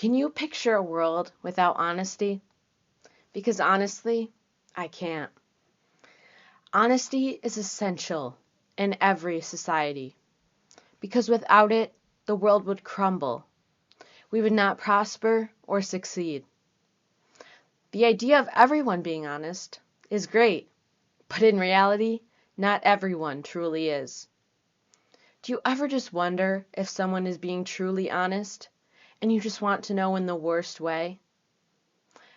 Can you picture a world without honesty? Because honestly, I can't. Honesty is essential in every society. Because without it, the world would crumble. We would not prosper or succeed. The idea of everyone being honest is great, but in reality, not everyone truly is. Do you ever just wonder if someone is being truly honest, and you just want to know in the worst way?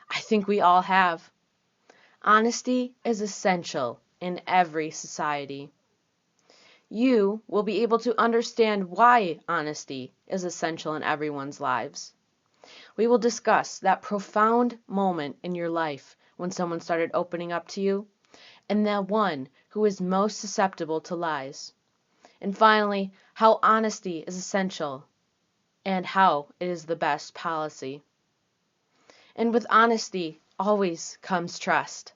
I think we all have. Honesty is essential in every society. You will be able to understand why honesty is essential in everyone's lives. We will discuss that profound moment in your life when someone started opening up to you, and the one who is most susceptible to lies. And finally, how honesty is essential and how it is the best policy. And with honesty always comes trust.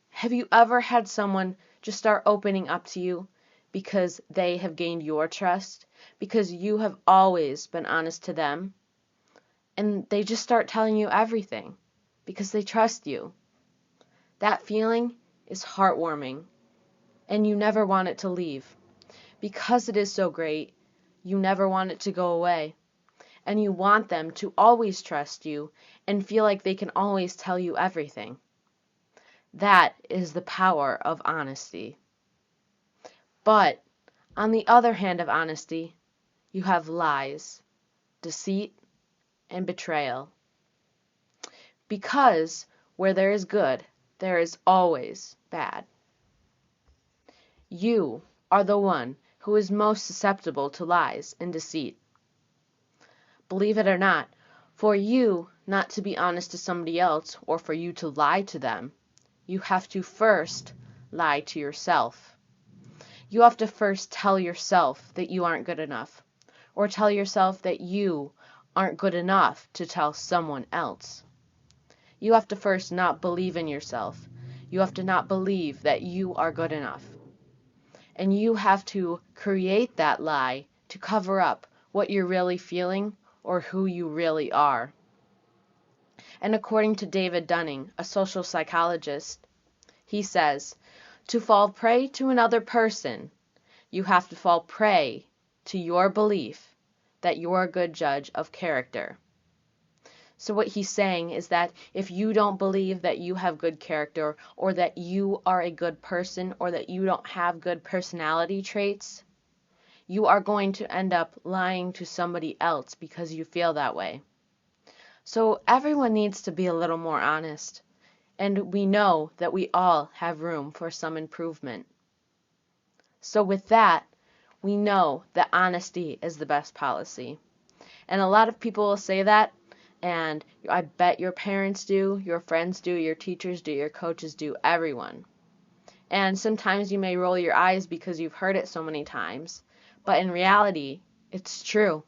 Have you ever had someone just start opening up to you because they have gained your trust, because you have always been honest to them, and they just start telling you everything because they trust you? That feeling is heartwarming, and you never want it to leave. Because it is so great, you never want it to go away, and you want them to always trust you and feel like they can always tell you everything. That is the power of honesty. But on the other hand of honesty, you have lies, deceit, and betrayal. Because where there is good, there is always bad. You are the one who is most susceptible to lies and deceit. Believe it or not, for you not to be honest to somebody else or for you to lie to them, you have to first lie to yourself. You have to first tell yourself that you aren't good enough, or tell yourself that you aren't good enough to tell someone else. You have to first not believe in yourself. You have to not believe that you are good enough. And you have to create that lie to cover up what you're really feeling or who you really are. And according to David Dunning, a social psychologist, he says, to fall prey to another person, you have to fall prey to your belief that you're a good judge of character. So what he's saying is that if you don't believe that you have good character, or that you are a good person, or that you don't have good personality traits, you are going to end up lying to somebody else because you feel that way. So everyone needs to be a little more honest, and we know that we all have room for some improvement. So with that, we know that honesty is the best policy. And a lot of people will say that, and I bet your parents do, your friends do, your teachers do, your coaches do, everyone. And sometimes you may roll your eyes because you've heard it so many times, but in reality, it's true.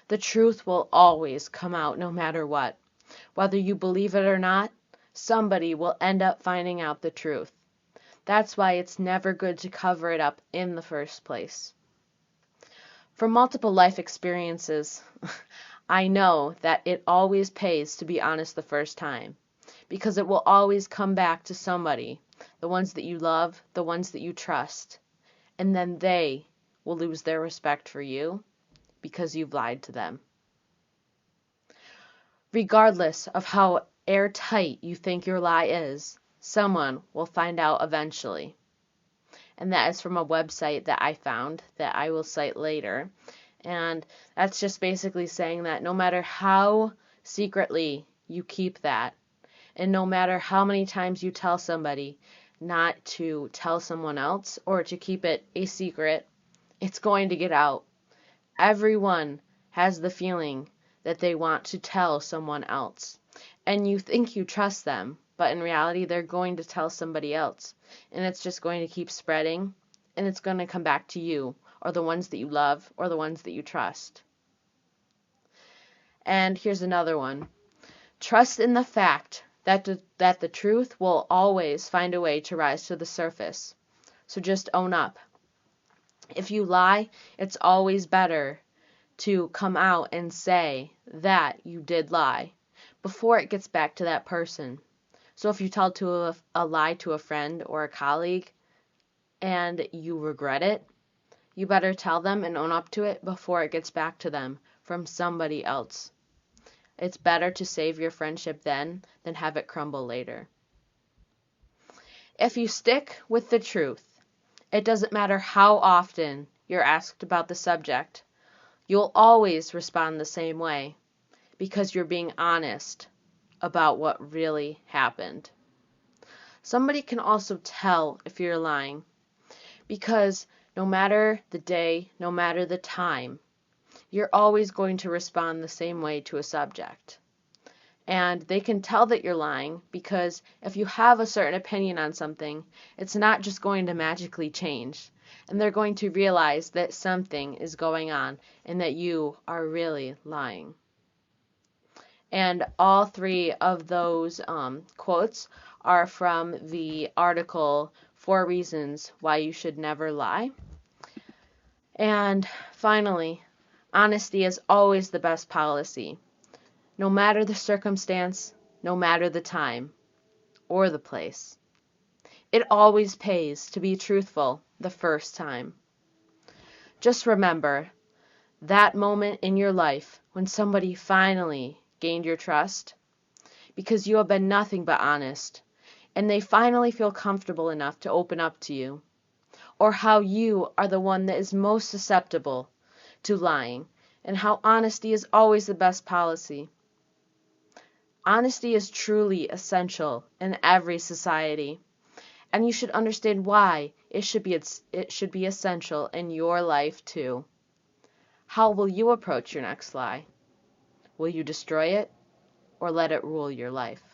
The truth will always come out no matter what. Whether you believe it or not, somebody will end up finding out the truth. That's why it's never good to cover it up in the first place. From multiple life experiences, I know that it always pays to be honest the first time, because it will always come back to somebody, the ones that you love, the ones that you trust, and then they will lose their respect for you because you've lied to them. Regardless of how airtight you think your lie is, someone will find out eventually. And that is from a website that I found that I will cite later. And that's just basically saying that no matter how secretly you keep that, and no matter how many times you tell somebody not to tell someone else or to keep it a secret, it's going to get out. Everyone has the feeling that they want to tell someone else. And you think you trust them, but in reality they're going to tell somebody else. And it's just going to keep spreading, and it's going to come back to you, or the ones that you love, or the ones that you trust. And here's another one. Trust in the fact that the truth will always find a way to rise to the surface. So just own up. If you lie, it's always better to come out and say that you did lie before it gets back to that person. So if you tell a lie to a friend or a colleague and you regret it, you better tell them and own up to it before it gets back to them from somebody else. It's better to save your friendship then than have it crumble later. If you stick with the truth, it doesn't matter how often you're asked about the subject, you'll always respond the same way because you're being honest about what really happened. Somebody can also tell if you're lying because no matter the day, no matter the time, you're always going to respond the same way to a subject. And they can tell that you're lying because if you have a certain opinion on something, it's not just going to magically change. And they're going to realize that something is going on and that you are really lying. And all three of those quotes are from the article 4 Reasons Why You Should Never Lie. And finally, honesty is always the best policy. No matter the circumstance, no matter the time or the place. It always pays to be truthful the first time. Just remember that moment in your life when somebody finally gained your trust because you have been nothing but honest and they finally feel comfortable enough to open up to you, or how you are the one that is most susceptible to lying and how honesty is always the best policy. Honesty is truly essential in every society, and you should understand why it should be essential in your life too. How will you approach your next lie? Will you destroy it or let it rule your life?